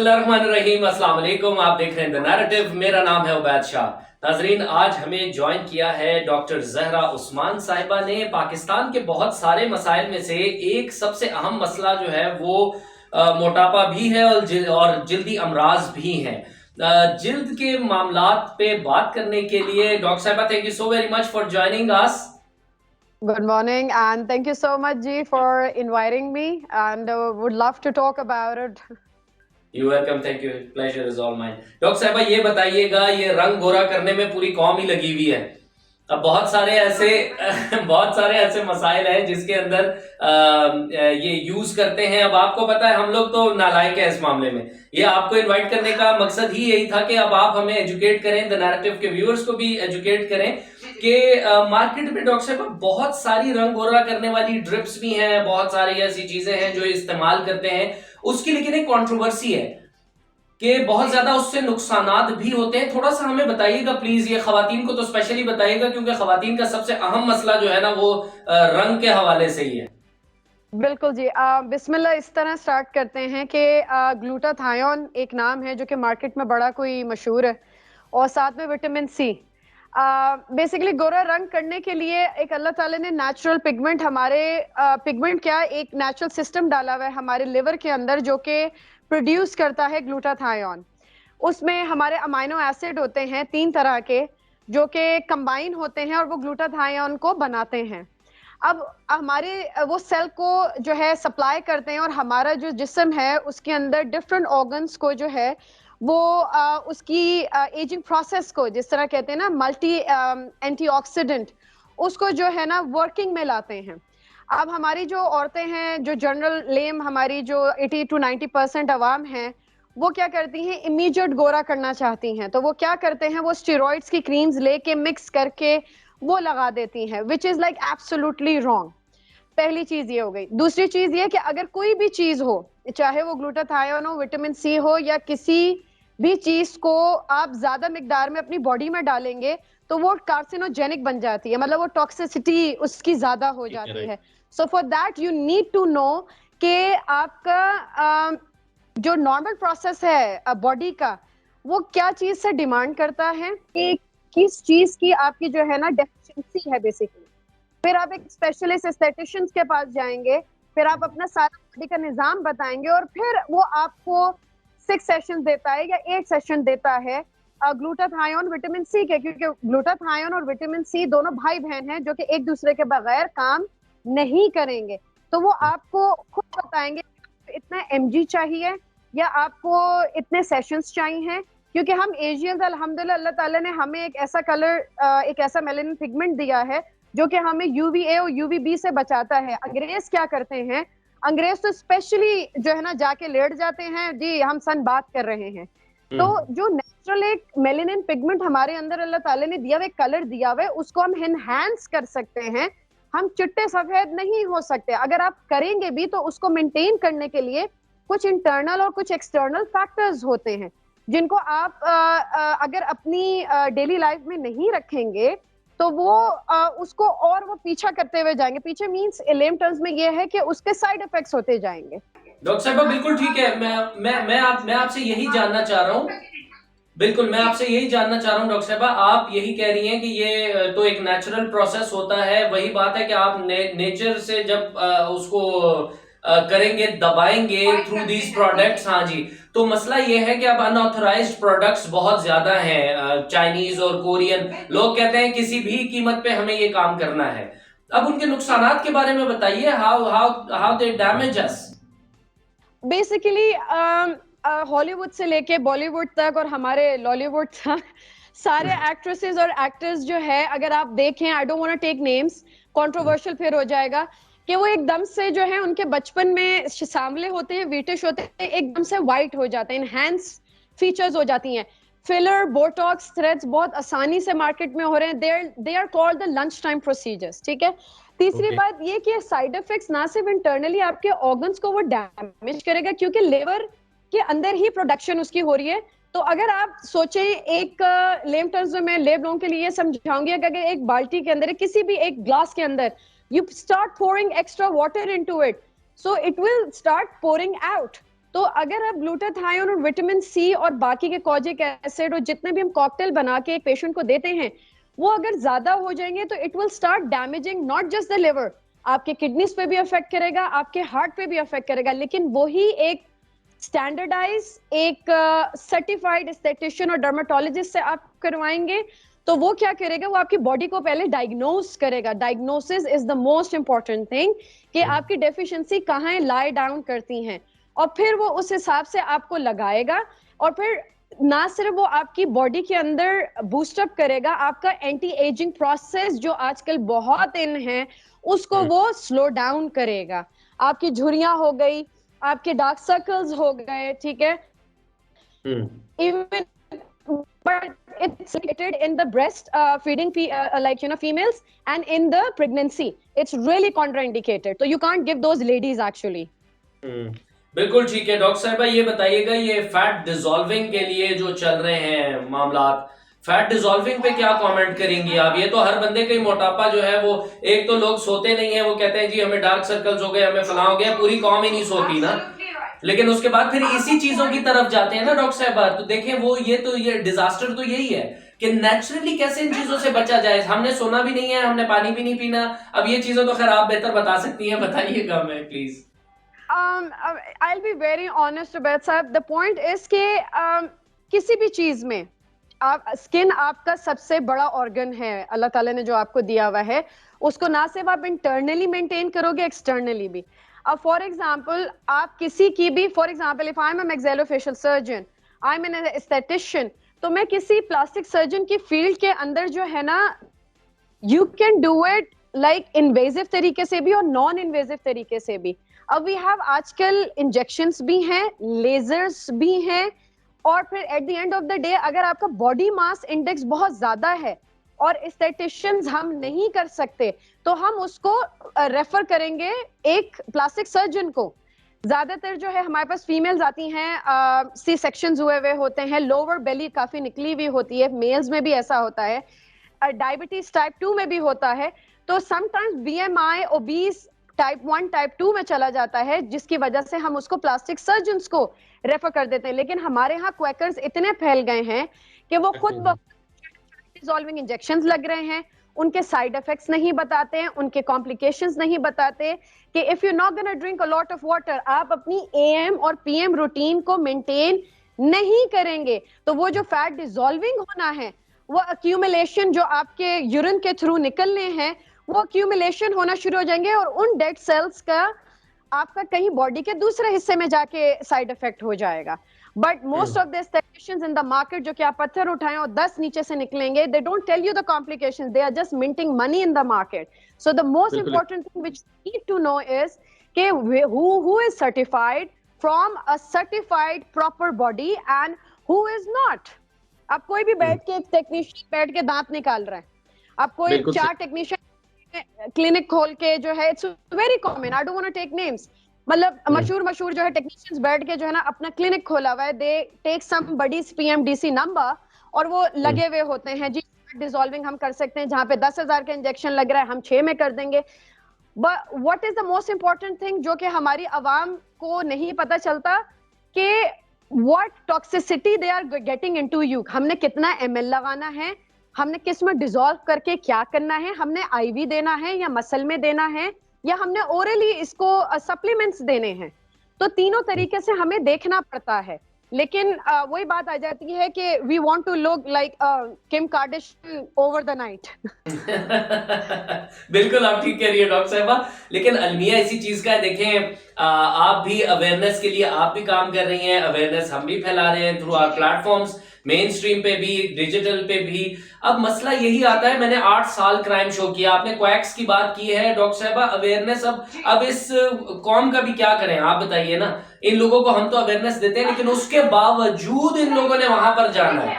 बिस्मिल्लाहिर्रहमानिर्रहीम, अस्सलाम वालेकुम। आप देख रहे हैं द नैरेटिव। मेरा नाम है उबैद शाह। नाजरीन, आज हमें ज्वाइन किया है डॉक्टर जहरा उस्मान साहिबा ने। पाकिस्तान के बहुत सारे मसाइल में से एक सबसे अहम मसला जो है वो मोटापा भी है और जिल्दी अमराज भी हैं। जिल्द के मामलात पे बात करने के लिए डॉक्टर साहिबा, thank you so very much for joining us. Good morning, and thank you so much, Ji, for inviting me, and would love to talk about it. You welcome, thank you, pleasure is all mine. Doctor साहिबा, ये बताइएगा, ये रंग गोरा करने में पूरी कौम ही लगी हुई है। अब बहुत सारे ऐसे बहुत सारे ऐसे मसाइल हैं जिसके अंदर ये यूज करते हैं। अब आपको पता है हम लोग तो नालायक है इस मामले में। ये आपको इनवाइट करने का मकसद ही यही था कि अब आप हमें एजुकेट करें, द नैरेटिव के व्यूअर्स को भी एजुकेट करें कि मार्केट में डॉक्टर साहब बहुत सारी रंग गोरा करने वाली ड्रिप्स भी हैं, बहुत सारी ऐसी चीजें हैं जो इस्तेमाल करते हैं। उसकी लेकिन एक कंट्रोवर्सी है कि बहुत ज्यादा उससे नुकसानात भी होते हैं। थोड़ा सा हमें बताइएगा प्लीज, ये खवातीन को तो स्पेशली बताइएगा क्योंकि खवातीन का सबसे अहम मसला जो है ना वो रंग के हवाले से ही है। बिल्कुल जी। बिस्मिल्लाह, इस तरह स्टार्ट करते हैं कि ग्लूटाथायोन एक नाम है जो कि मार्केट में बड़ा कोई मशहूर है, और साथ में विटामिन सी। बेसिकली गोरा रंग करने के लिए एक अल्लाह ताला ने नेचुरल पिगमेंट हमारे पिगमेंट क्या एक नेचुरल सिस्टम डाला हुआ है हमारे लिवर के अंदर जो कि प्रोड्यूस करता है ग्लूटाथायोन। उसमें हमारे अमाइनो एसिड होते हैं 3 तरह के जो कि कंबाइन होते हैं और वो ग्लूटाथायोन को बनाते हैं। अब हमारे वो सेल को जो है सप्लाई करते हैं, और हमारा जो जिस्म है उसके अंदर डिफरेंट ऑर्गन्स को जो है वो उसकी एजिंग प्रोसेस को, जिस तरह कहते हैं ना मल्टी एंटीऑक्सीडेंट, उसको जो है ना वर्किंग में लाते हैं। अब हमारी जो औरतें हैं, जो जनरल लेम हमारी जो 80 to 90% अवाम हैं, वो क्या करती हैं, इमीडिएट गोरा करना चाहती हैं। तो वो क्या करते हैं, वो स्टेरॉइड्स की क्रीम्स लेके मिक्स करके वो लगा देती हैं, which is like absolutely wrong. पहली चीज ये हो गई। दूसरी चीज ये कि अगर कोई भी चीज हो, चाहे वो ग्लूटाथायोन हो, विटामिन सी हो, या किसी भी चीज को आप ज्यादा मिकदार में अपनी बॉडी में डालेंगे तो वो कार्सिनोजेनिक बन जाती है, मतलब वो टॉक्सिसिटी उसकी ज्यादा हो जाती है। So for that you need to know कि आपका जो नॉर्मल प्रोसेस है बॉडी का, वो क्या चीज से डिमांड करता है, कि किस चीज की आपकी जो है ना डेफिशिएंसी है बेसिकली। फिर आप एक स्पेशलिस्ट एस्थेटिशियंस के पास जाएंगे, फिर आप अपना सारा बॉडी का निजाम बताएंगे, और फिर वो आपको 6 सेशन देता है या 8 सेशन देता है ग्लूटाथायोन विटामिन सी के, क्योंकि ग्लूटाथायोन और विटामिन सी दोनों भाई बहन हैं जो कि एक दूसरे के बगैर काम नहीं करेंगे। तो वो आपको खुद बताएंगे इतना एमजी चाहिए या आपको इतने सेशंस चाहिए, क्योंकि हम एशियंस अल्हम्दुलिल्लाह अल्लाह ताला ने हमें एक ऐसा कलर एक ऐसा मेलानिन पिगमेंट दिया है जो कि हमें यूवीए और यूवीबी से बचाता है। अंग्रेज क्या करते हैं, अंग्रेज तो स्पेशली जो है ना जाके लेट जाते हैं, जी हम सन बात कर रहे हैं। तो जो नेचुरल एक मेलानिन पिगमेंट हमारे अंदर अल्लाह ताला ने दिया हुआ, एक कलर दिया हुआ है, उसको हम एनहांस कर सकते हैं। हम चिट्टे सफेद नहीं हो सकते। अगर आप करेंगे भी तो उसको मेंटेन करने के लिए कुछ इंटरनल और कुछ एक्सटर्नल फैक्टर्स होते हैं जिनको आप अगर अपनी डेली लाइफ में नहीं रखेंगे तो वो उसको और वो पीछा करते हुए जाएंगे। पीछे मींस लेम टर्म्स में ये है कि उसके साइड इफेक्ट्स होते जाएंगे। डॉक्टर साहब बिल्कुल ठीक है। मैं आपसे यही जानना चाह रहा हूँ। बिल्कुल, मैं आपसे यही जानना चाह रहा हूँ डॉक्टर साहब, आप यही कह रही हैं कि ये तो एक नेचुरल प्रोसेस होता है। वही बात है कि आप नेचर से जब उसको करेंगे, दबाएंगे थ्रू दीज प्रोडक्ट्स। हाँ जी, तो मसला ये है कि अब अनऑथराइज्ड प्रोडक्ट्स बहुत ज्यादा हैं, चाइनीज और कोरियन। लोग कहते हैं किसी भी कीमत पे हमें ये काम करना है। अब उनके नुकसानात के बारे में बताइए, how they damage us. Basically Hollywood से लेके बॉलीवुड तक और हमारे लॉलीवुड तक सारे एक्ट्रेसेस और एक्टर्स जो है, अगर आप देखें, I don't want to take names, controversial फिर हो जाएगा, कि वो एकदम से जो है उनके बचपन में सांवले होते हैं, वीटिश होते हैं, एकदम से व्हाइट हो जाते हैं, इनहैंस फीचर्स हो जाती हैं। फिलर, बोटॉक्स, थ्रेड्स बहुत आसानी से मार्केट में हो रहे हैं। They are called the lunch time procedures. ठीक है। तीसरी बात ये कि साइड इफेक्ट्स ना सिर्फ इंटरनली आपके ऑर्गन्स को वो डैमेज करेगा, क्योंकि लिवर के अंदर ही प्रोडक्शन उसकी हो रही है। तो अगर आप सोचें, एक लेम टर्म्स में मैं लेब लोगों के लिए समझाऊंगी, अगर एक बाल्टी के अंदर, किसी भी एक ग्लास के अंदर you start pouring extra water into it, so it will start pouring out. तो अगर आप ग्लूटाथायोन और विटामिन सी और बाकी के कॉजिक एसिड और जितने भी हम कॉकटेल बना के एक पेशेंट को देते हैं, वो अगर ज्यादा हो जाएंगे तो it will start damaging not just the liver, आपके किडनीज पे भी अफेक्ट करेगा, आपके हार्ट पे भी अफेक्ट करेगा। लेकिन वही एक स्टैंडर्डाइज एक सर्टिफाइड एस्थेटिशियन और डर्मेटोलॉजिस्ट से आप करवाएंगे तो वो क्या करेगा, वो आपकी बॉडी को पहले डायग्नोस करेगा। Diagnosis is the most important thing कि आपकी डेफिशिएंसी कहाँ लाई डाउन करती हैं, और फिर वो उस हिसाब से आपको लगाएगा। और फिर ना सिर्फ वो आपकी बॉडी के अंदर बूस्टअप करेगा, आपका एंटी एजिंग प्रोसेस जो आजकल बहुत इन है उसको वो स्लो डाउन करेगा। आपकी झुर्रियां हो गई, आपके डार्क सर्कल्स हो गए, ठीक है, even but it's located in the breast feeding like females, and in the pregnancy it's really contraindicated, so you can't give those ladies actually. बिल्कुल ठीक है। डॉक्टर साहिबा ये बताइएगा, ये फैट डिसॉल्विंग के लिए जो चल रहे हैं मामलात, फैट डिसॉल्विंग पे क्या कमेंट करेंगी आप? ये तो हर बंदे का ही मोटापा जो है वो, एक तो लोग सोते नहीं है, वो कहते हैं जी हमें डार्क सर्कल्स हो गए, हमें फलां हो गया, पूरी कौम ही नहीं सोती ना, लेकिन उसके बाद फिर इसी चीजों की तरफ जाते हैं ना डॉक्टर साहिबा। तो देखें वो ये डिजास्टर तो यही है कि नेचुरली कैसे इन चीजों से बचा जाए। हमने सोना भी नहीं है, हमने पानी भी नहीं पीना। अब ये चीजें तो खैर आप बेहतर बता सकती हैं, बताइएगा हमें please. I'll be very honest about साहब, the point is कि किसी भी चीज में आप, स्किन आपका सबसे बड़ा ऑर्गन है, अल्लाह ताला ने जो आपको दिया हुआ है, उसको ना सिर्फ आप इंटरनली मेंटेन करोगे, एक्सटर्नली भी। अब फॉर एग्जाम्पल आप किसी की भी, for example if I am a maxillofacial surgeon, I am an aesthetician, तो मैं किसी प्लास्टिक सर्जन की फील्ड के अंदर जो है ना, you can do it like invasive तरीके से भी और नॉन इन्वेजिव तरीके से भी। अब वी हैव आजकल इंजेक्शंस भी हैं, लेजर्स भी हैं, और फिर at the end of the day अगर आपका बॉडी मास इंडेक्स बहुत ज्यादा है और एस्थेटिशियंस हम नहीं कर सकते, तो हम उसको रेफर करेंगे एक प्लास्टिक सर्जन को। ज्यादातर जो है हमारे पास फीमेल्स आती हैं, सी सेक्शंस हुए हुए होते हैं, लोअर बेली काफी निकली हुई होती है, मेल्स में भी ऐसा होता है, डायबिटीज टाइप 2 में भी होता है। तो sometimes BMI obese type 1 type 2 में चला जाता है, जिसकी वजह से हम उसको प्लास्टिक सर्जन्स को रेफर कर देते हैं। लेकिन हमारे यहाँ क्वैकर्स इतने फैल गए हैं कि वो खुद डिसॉल्विंग इंजेक्शंस लग रहे हैं, उनके साइड इफेक्ट्स नहीं बताते हैं, उनके कॉम्प्लिकेशंस नहीं बताते कि if you not gonna drink a lot of water, आप अपनी एएम और पीएम रूटीन को मेंटेन नहीं करेंगे, तो वो जो फैट डिसॉल्विंग होना है, वो अक्यूमुलेशन जो आपके यूरिन के थ्रू निकलने हैं, वो अक्यूमुलेशन होना शुरू हो जाएंगे, और उन डेड सेल्स का आपका कहीं बॉडी के दूसरे हिस्से में जाके साइड इफेक्ट हो जाएगा। But most of the aestheticians in the market, जो कि आप पत्थर उठाएं और 10 नीचे से निकलेंगे, they don't tell you the complications, they are just minting money in the market. So the most important thing which need to know is कि who is certified from a certified proper body and who is not। आप कोई भी बैठ के, एक technician बैठ के दांत निकाल रहा है, आप कोई 4 टेक्नीशियन क्लिनिक खोल के जो है, it's very common, I don't want to take names, मतलब मशहूर जो है टेक्नीशियंस बैठ के जो है ना अपना क्लिनिक खोला हुआ है, they take somebody's PMDC number, और वो लगे हुए होते हैं जी डिसॉल्विंग हम कर सकते हैं, जहां पे 10,000 का इंजेक्शन लग रहा है हम 6 में कर देंगे। But what is the most important thing जो कि हमारी आवाम को नहीं पता चलता, कि what toxicity they are getting into you. हमने कितना एमएल लगाना है, हमने किस में डिसॉल्व करके क्या करना है, हमने आईवी देना है या मसल में देना है, या हमने ओरली इसको सप्लीमेंट्स देने हैं। तो तीनों तरीके से हमें देखना पड़ता है। लेकिन वही बात आ जाती है कि we want to look like Kim Kardashian over the night. बिल्कुल आप ठीक कह रही है डॉक्टर साहिबा, लेकिन अलमिया इसी चीज का है। देखें आप भी अवेयरनेस के लिए आप भी काम कर रही हैं, अवेयरनेस हम भी फैला रहे हैं through our platforms, mainstream पे भी, डिजिटल पे भी। अब मसला यही आता है, मैंने 8 साल क्राइम शो किया, आपने क्वैक्स की बात की है डॉक्टर साहिबा, अवेयरनेस अब इस कौम का भी क्या करें आप बताइए ना। इन लोगों को हम तो अवेयरनेस देते हैं, लेकिन उसके बावजूद इन लोगों ने वहां पर जाना है।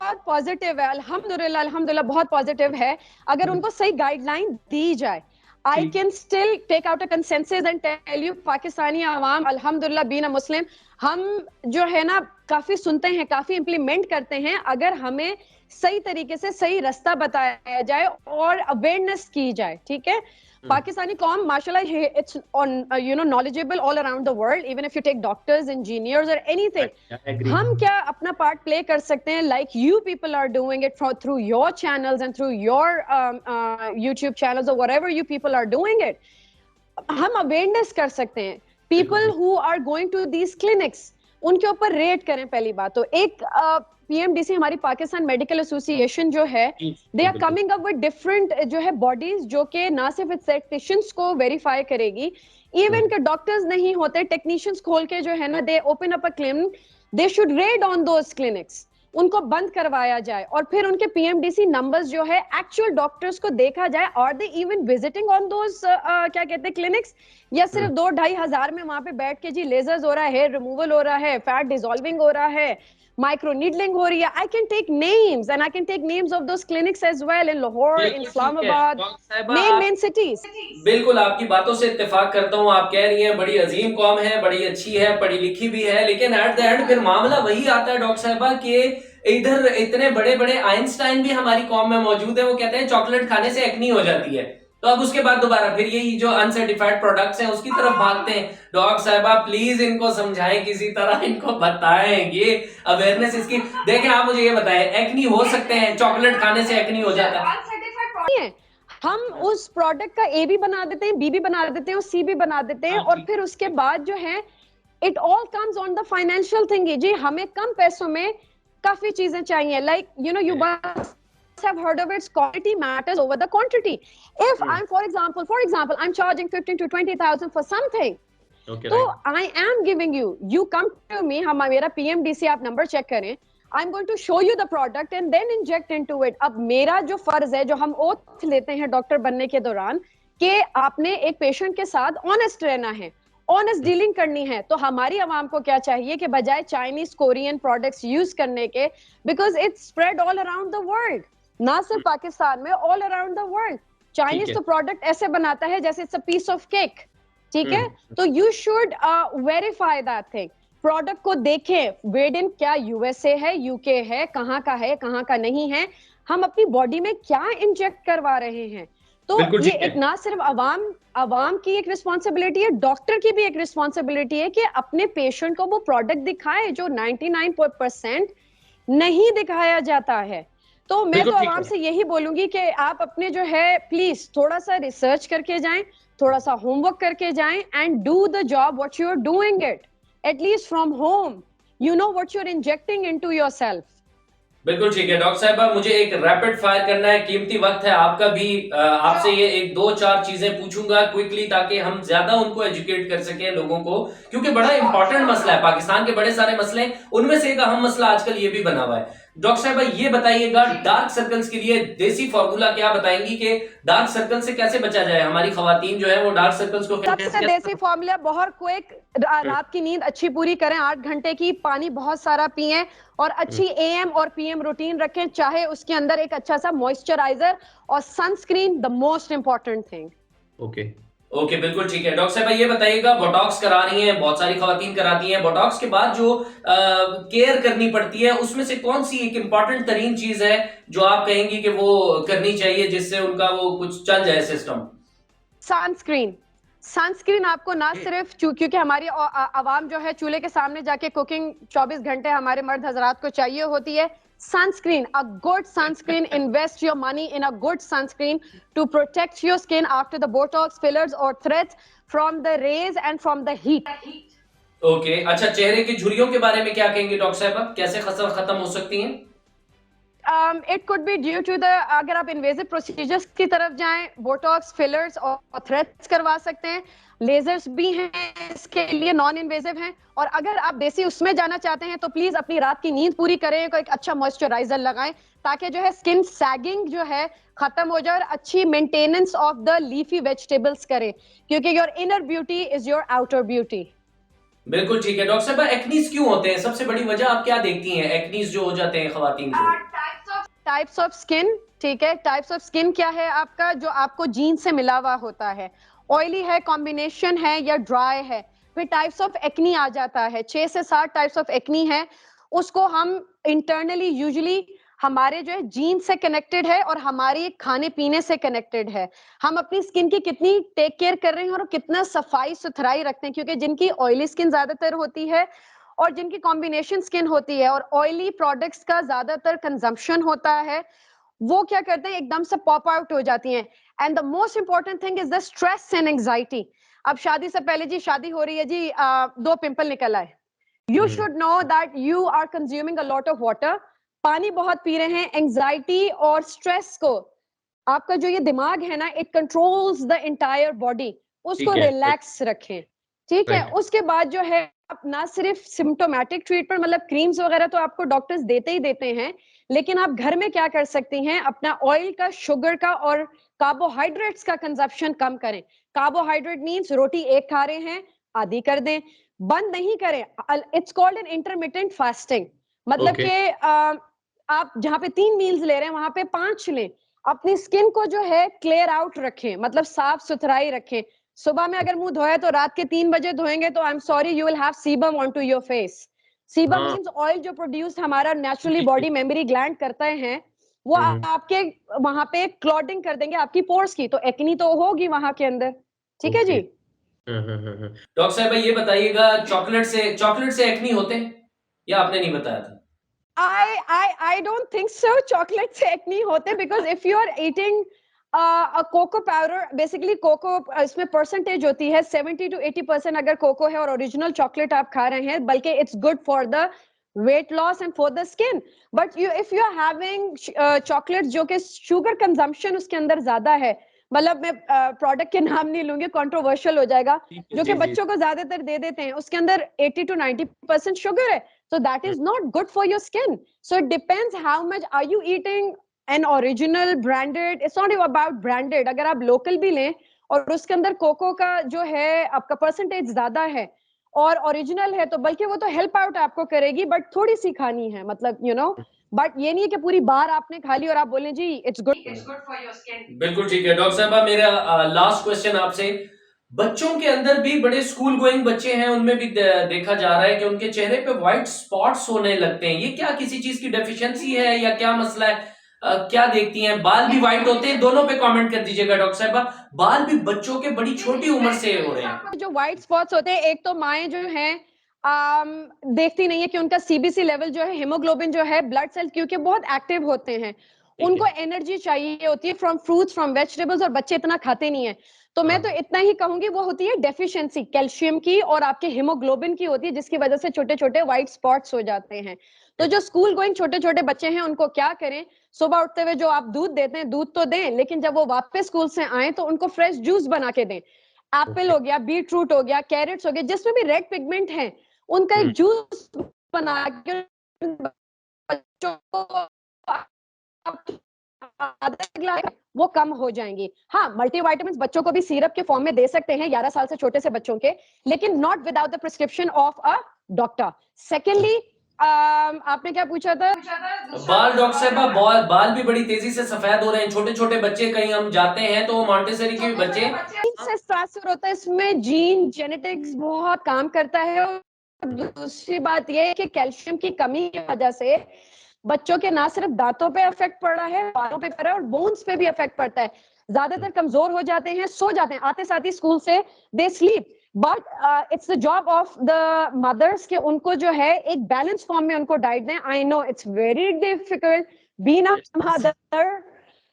बहुत पॉजिटिव है, अल्हम्दुलिल्लाह बहुत पॉजिटिव है। अगर उनको सही गाइडलाइन दी जाए, I can still take out a consensus and tell you, Pakistani आवाम अल्हम्दुलिल्लाह बीन अ मुस्लिम, हम जो है ना काफी सुनते हैं, काफी इम्प्लीमेंट करते हैं, अगर हमें सही तरीके से सही रास्ता बताया जाए और अवेयरनेस की जाए, ठीक है। पाकिस्तानी कौम माशाल्लाह it's on knowledgeable all around the world, even if you take doctors, engineers or anything. I agree. हम क्या अपना पार्ट प्ले कर सकते हैं, like you people are doing it through your channels and through your YouTube channels or whatever you people are doing it. हम awareness कर सकते हैं। People who are going to these clinics, उनके ऊपर rate करें। पहली बात तो एक पीएमडीसी हमारी पाकिस्तान मेडिकल एसोसिएशन जो है, they are coming up with different जो है बॉडीज, जो कि ना सिर्फ टेक्नीशियंस को वेरीफाई करेगी, इवन के डॉक्टर्स नहीं होते, टेक्नीशियंस खोल के जो है ना, दे open up a clinic, they should red on those clinics, उनको बंद करवाया जाए और फिर उनके पीएमडीसी नंबर्स जो है एक्चुअल डॉक्टर्स को देखा जाए, are they even visiting on those क्या कहते हैं क्लिनिक्स, या सिर्फ 2-2.5 में वहां पे बैठ के जी लेजर्स हो रहा है, हेयर रिमूवल हो रहा है, फैट डिसॉल्विंग हो रहा है, माइक्रो नीडलिंग हो रही है। I can take names and I can take names of those clinics as well in Lahore, in Islamabad, main cities. बिल्कुल आपकी बातों से इत्तेफाक करता हूँ। आप कह रही हैं बड़ी अजीम कौम है, बड़ी अच्छी है, पढ़ी लिखी भी है, लेकिन एट द एंड फिर मामला वही आता है डॉक्टर साहिबा कि इधर इतने बड़े बड़े आइंस्टाइन भी हमारी कौम में मौजूद है, वो कहते हैं चॉकलेट खाने से एक्नी हो जाती है, तो अब उसके बाद दोबारा फिर यही जो अनसर्टिफाइड प्रोडक्ट्स हैं उसकी तरफ भागते हैं। डॉक्टर साहिबा प्लीज इनको समझाएं, किसी तरह इनको बताएं, ये अवेयरनेस इसकी। देखें आप मुझे ये बताएं, एक्नी हो सकते हैं, चॉकलेट खाने से एक्नी हो जाता है? हम उस प्रोडक्ट का ए भी बना देते हैं, बी भी बना देते हैं और सी भी बना देते हैं, और फिर उसके बाद जो है it all comes on the financial thing. जी हमें कम पैसों में काफी चीजें चाहिए, like you must have heard of it, quality matters over the quantity. If I'm for example I'm charging 15 to 20,000 for something, तो I am giving you come to me, हम मेरा PMDC आप नंबर चेक करें, I'm going to show you the product and then inject into it. अब मेरा जो फर्ज है, जो हम ओथ लेते हैं डॉक्टर बनने के दौरान, कि आपने एक पेशेंट के साथ ऑनेस्ट रहना है, ऑनेस्ट डीलिंग करनी है, तो हमारी आवाम को क्या चाहिए कि बजाय चाइनीज कोरियन प्रोडक्ट्स यूज करने के, because it's spread all around the world, ना सिर्फ पाकिस्तान में, all around the world. Chinese तो प्रोडक्ट ऐसे बनाता है जैसे it's a piece of cake, ठीक है। तो you should verify that thing, product को देखें, वेड इन क्या यूएसए है, यूके है, कहाँ का है, कहाँ का नहीं है, हम अपनी बॉडी में क्या इंजेक्ट करवा रहे हैं। तो ये एक ना सिर्फ अवाम की एक रिस्पॉन्सिबिलिटी है, डॉक्टर की भी एक रिस्पॉन्सिबिलिटी है कि अपने पेशेंट को वो प्रोडक्ट दिखाए जो 99% नहीं दिखाया जाता है। तो मैं तो आवाम से यही बोलूंगी कि आप अपने जो है प्लीज थोड़ा सा रिसर्च करके जाएं, थोड़ा सा होमवर्क करके जाएं, and do the job what you are doing it, at least from home, you know what you are injecting into yourself. बिल्कुल ठीक है डॉक्टर साहिबा, मुझे एक रैपिड फायर करना है, कीमती वक्त है आपका भी। आपसे ये 1-2-4 चीजें पूछूंगा क्विकली, ताकि हम ज्यादा उनको एजुकेट कर सकें लोगों को, क्योंकि बड़ा इंपॉर्टेंट मसला है। पाकिस्तान के बड़े सारे मसले, उनमें से एक अहम मसला आजकल ये भी बना हुआ है। डॉक्टर साहिबा ये बताइएगा, डार्क सर्कल्स के लिए देसी फॉर्मूला क्या बताएंगी कि डार्क सर्कल से कैसे बचा जाए? हमारी खवातीन जो है वो डार्क सर्कल्स को सबसे देसी फॉर्मूला बहुत क्विक, रात की नींद अच्छी पूरी करें, 8 घंटे की, पानी बहुत सारा पिएं और अच्छी एएम और पीएम रूटीन रखें, चाहे उसके अंदर एक अच्छा सा मॉइस्चराइजर और sunscreen, the most important thing. Okay बिल्कुल ठीक है। डॉक्टर साहब ये बताइएगा, बोटॉक्स करा रही हैं, बहुत सारी खवातीन कराती हैं, बोटॉक्स के बाद जो केयर करनी पड़ती है, उसमें से कौन सी एक इंपॉर्टेंट तरीन चीज है जो आप कहेंगी कि वो करनी चाहिए, जिससे उनका वो कुछ चल जाए सिस्टम? सनस्क्रीन आपको ना सिर्फ क्योंकि हमारी आवाम जो है चूल्हे के सामने जाके कुकिंग 24 घंटे हमारे मर्द हजरात को चाहिए होती है। Sunscreen, a good sunscreen, invest your money in a good sunscreen to protect your skin after the Botox, fillers or threads from the rays and from the heat. Okay अच्छा, चेहरे की झुर्रियों के बारे में क्या कहेंगे डॉक्टर साहब, कैसे खत्म हो सकती हैं? It could be due to the, अगर आप इन्वेजिव प्रोसीजर्स की तरफ जाएं, बोटॉक्स, फिलर्स और थ्रेड्स करवा सकते हैं, लेजर्स भी हैं इसके लिए, नॉन इन्वेजिव हैं, और अगर आप देसी उसमें जाना चाहते हैं तो प्लीज अपनी रात की नींद पूरी करें, कोई एक अच्छा मॉइस्चराइजर लगाएं, ताकि जो है स्किन सैगिंग जो है खत्म हो जाए और अच्छी maintenance of the leafy vegetables करें, क्योंकि your inner beauty is your outer beauty. बिल्कुल ठीक है। डॉक्टर साहब एक्नीज क्यों होते हैं, सबसे बड़ी वजह आप क्या देखती हैं एक्नीज जो हो जाते हैं खवातीन को? टाइप्स ऑफ स्किन, ठीक है, टाइप्स ऑफ स्किन क्या है आपका, जो आपको जीन से मिला हुआ होता है, ऑयली है, कॉम्बिनेशन है या ड्राई है, फिर टाइप्स ऑफ एक्नी आ जाता है। 6 से 7 टाइप्स ऑफ एक्नी है, उसको हम इंटरनली यूजुअली हमारे जो है जीन से कनेक्टेड है और हमारी खाने पीने से कनेक्टेड है। हम अपनी स्किन की कितनी टेक केयर कर रहे हैं और कितना सफाई सुथराई रखते हैं, क्योंकि जिनकी ऑयली स्किन ज्यादातर होती है और जिनकी कॉम्बिनेशन स्किन होती है और ऑयली प्रोडक्ट्स का ज्यादातर कंजम्पशन होता है, वो क्या करते हैं एकदम से पॉप आउट हो जाती हैं। And the most important thing is the stress and anxiety. अब शादी से पहले जी शादी हो रही है जी, 2 पिंपल निकल आए, you should know that you are consuming a lot of water, पानी बहुत पी रहे हैं। एंजाइटी और स्ट्रेस को, आपका जो ये दिमाग है ना, it controls the entire body, उसको ठीक है। रिलैक्स रखें। ठीक है, राइट। उसके बाद जो है आप ना सिर्फ सिम्टोमेटिक ट्रीटमेंट मतलब क्रीम्स वगैरह तो आपको डॉक्टर्स देते ही देते हैं, लेकिन आप घर में क्या कर सकती हैं, अपना ऑयल का, शुगर का और कार्बोहाइड्रेट्स का कंजप्शन कम करें। कार्बोहाइड्रेट मींस रोटी एक खा रहे हैं, आधी कर दें, बंद नहीं करें। It's called an intermittent fasting, मतलब ओके। कि आप जहाँ पे 3 मील्स ले रहे हैं वहां पे 5 लें। अपनी स्किन को जो है क्लियर आउट रखें, मतलब साफ सुथराई रखें। सुबह में अगर मुंह धोए तो रात के 3 बजे धोएंगे तो I am sorry, you will have sebum on to your face. Sebum हाँ। मींस ऑयल जो प्रोड्यूस हमारा नेचुरली ठीक है। बॉडी मेमोरी ग्लैंड करते हैं, वो हम्म। आपके वहां पे क्लॉटिंग कर देंगे आपकी पोर्स की, तो एक्नी तो होगी वहां के अंदर। ठीक है ओके। जी। डॉक्टर साहब ये बताइएगा, चॉकलेट से एक्नी होते हैं या आपने नहीं बताया था? I don't think so. Chocolate से एक्नी होते, because if you are eating a cocoa powder, basically cocoa इसमें परसेंटेज होती है 70 to 80%, अगर कोको है और ओरिजिनल चॉकलेट आप खा रहे हैं, बल्कि it's good for the weight loss and for the skin. But you if you are having chocolate जो कि शुगर कंजम्पशन उसके अंदर ज्यादा है, मतलब मैं प्रोडक्ट के नाम नहीं लूंगी, कंट्रोवर्शियल हो जाएगा, ठीक है। जो कि जी जी। बच्चों को ज्यादातर दे देते हैं, उसके अंदर 80 to 90% शुगर है, so that is not good for your skin. So it depends how much are you eating an original branded, it's not even about branded, अगर आप local भी लें और उसके अंदर कोको का जो है आपका परसेंटेज ज्यादा है और ओरिजिनल है, तो बल्कि वो तो हेल्प आउट आपको करेगी, बट थोड़ी सी खानी है, मतलब बट ये नहीं है कि पूरी बार आपने खा ली और आप बोलें जी it's good for your skin. बिल्कुल ठीक है। डॉक्टर साहब मेरा लास्ट क्वेश्चन आपसे, बच्चों के अंदर भी, बड़े स्कूल गोइंग बच्चे हैं उनमें भी देखा जा रहा है कि उनके चेहरे पे व्हाइट स्पॉट्स होने लगते हैं, ये क्या किसी चीज की डेफिशिएंसी है या क्या मसला है? क्या देखती हैं? बाल भी व्हाइट होते हैं, दोनों पे कमेंट कर दीजिएगा डॉक्टर साहब। बाल भी बच्चों के बड़ी छोटी उम्र से हो रहे हैं। जो व्हाइट स्पॉट्स होते हैं, एक तो माएँ जो हैं देखती नहीं है कि उनका सीबीसी लेवल जो है, हीमोग्लोबिन जो है, ब्लड सेल क्योंकि बहुत एक्टिव होते हैं, उनको एनर्जी चाहिए होती है फ्रॉम फ्रूट्स, फ्रॉम वेजिटेबल्स, और बच्चे इतना खाते नहीं है। तो मैं तो इतना ही कहूंगी, वो होती है डेफिशिएंसी कैल्शियम की और आपके हीमोग्लोबिन की होती है, जिसकी वजह से छोटे छोटे व्हाइट स्पॉट्स हो जाते हैं। तो जो स्कूल गोइंग छोटे छोटे बच्चे हैं, उनको क्या करें, सुबह उठते हुए जो आप दूध देते हैं, दूध तो दें, लेकिन जब वो वापस स्कूल से आए तो उनको फ्रेश जूस बना के दें। एप्पल हो गया, बीट रूट हो गया, कैरेट्स हो गए, जिसमें भी रेड पिगमेंट है, उनका एक जूस बना के बच्चों को आधा गिलास, वो कम हो जाएंगी। हाँ, मल्टीविटामिन बच्चों को भी सिरप के फॉर्म में दे सकते हैं 11 साल से छोटे से बच्चों के, लेकिन not without the prescription of a doctor. Secondly, आपने क्या पूछा था? बाल डॉक्टर साहब, बाल भी बड़ी तेजी से सफेद हो रहे हैं, छोटे छोटे बच्चे, कहीं हम जाते हैं तो मॉन्टेसरी के भी बच्चे से ट्रांसफर होता है, इसमें जीन जेनेटिक्स बहुत काम करता है। और दूसरी बात यह है कि कैल्शियम की कमी की वजह से बच्चों के ना सिर्फ दांतों पे इफेक्ट पड़ रहा है, बालों पे पड़ रहा है, और बोन्स पे भी इफेक्ट पड़ता है। ज्यादातर कमजोर हो जाते हैं, सो जाते हैं, आते साथ ही स्कूल से they sleep. But it's the job of the mothers के उनको जो है एक बैलेंस फॉर्म में उनको डाइट दें। I know it's very difficult being a mother,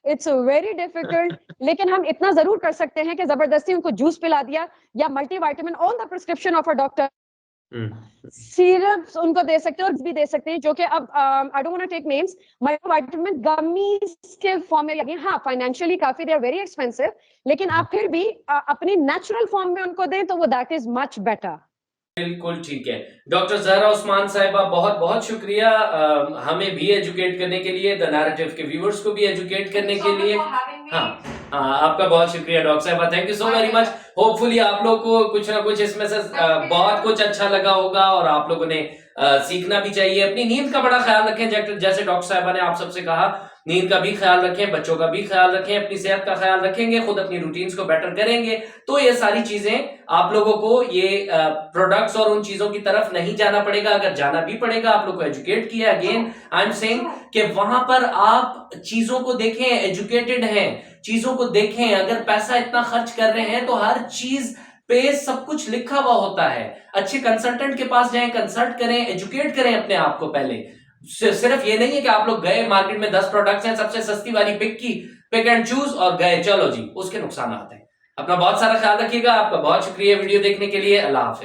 it's very difficult, लेकिन हम इतना जरूर कर सकते हैं कि जबरदस्ती उनको जूस पिला दिया या multivitamin on the prescription of a doctor, syrups उनको दे सकते हैं और भी दे सकते हैं, जो कि अब I don't want to take names, multivitamin gummies के फॉर्म में लगे। हाँ, फाइनेंशियली काफी दे आर वेरी एक्सपेंसिव, लेकिन आप फिर भी अपनी नेचुरल फॉर्म में उनको दें तो वो दैट इज मच बेटर। बिल्कुल ठीक है। डॉक्टर ज़हरा उस्मान साहिबा, बहुत बहुत शुक्रिया हमें भी एजुकेट करने के लिए, द नैरेटिव के व्यूअर्स को भी एजुकेट करने के लिए। हाँ हाँ, आपका बहुत शुक्रिया डॉक्टर साहिबा, thank you so very much. Hopefully आप लोग को कुछ ना कुछ इसमें से बहुत कुछ अच्छा लगा होगा और आप लोगों ने सीखना भी चाहिए। अपनी नींद का बड़ा ख्याल रखें, जैसे डॉक्टर साहिबा ने आप सबसे कहा। नींद का भी ख्याल रखें, बच्चों का भी ख्याल रखें, अपनी सेहत का ख्याल रखेंगे, खुद अपनी रूटीन्स को बेटर करेंगे, तो ये सारी चीजें आप लोगों को ये प्रोडक्ट्स और उन चीजों की तरफ नहीं जाना पड़ेगा। अगर जाना भी पड़ेगा, आप लोग को एजुकेट किया, अगेन आई एम सेइंग कि वहां पर आप चीजों को देखें, एजुकेटेड हैं, चीजों को देखें। अगर पैसा इतना खर्च कर रहे हैं तो हर चीज पे सब कुछ लिखा हुआ होता है। अच्छे कंसल्टेंट के पास जाएं, कंसल्ट करें, एजुकेट करें अपने आप को पहले। सिर्फ ये नहीं है कि आप लोग गए मार्केट में 10 प्रोडक्ट्स हैं, सबसे सस्ती वाली पिक की, पिक एंड चूज और गए, चलो जी, उसके नुकसान आते हैं। अपना बहुत सारा ख्याल रखिएगा। आपका बहुत शुक्रिया वीडियो देखने के लिए। अल्लाह हाफिज।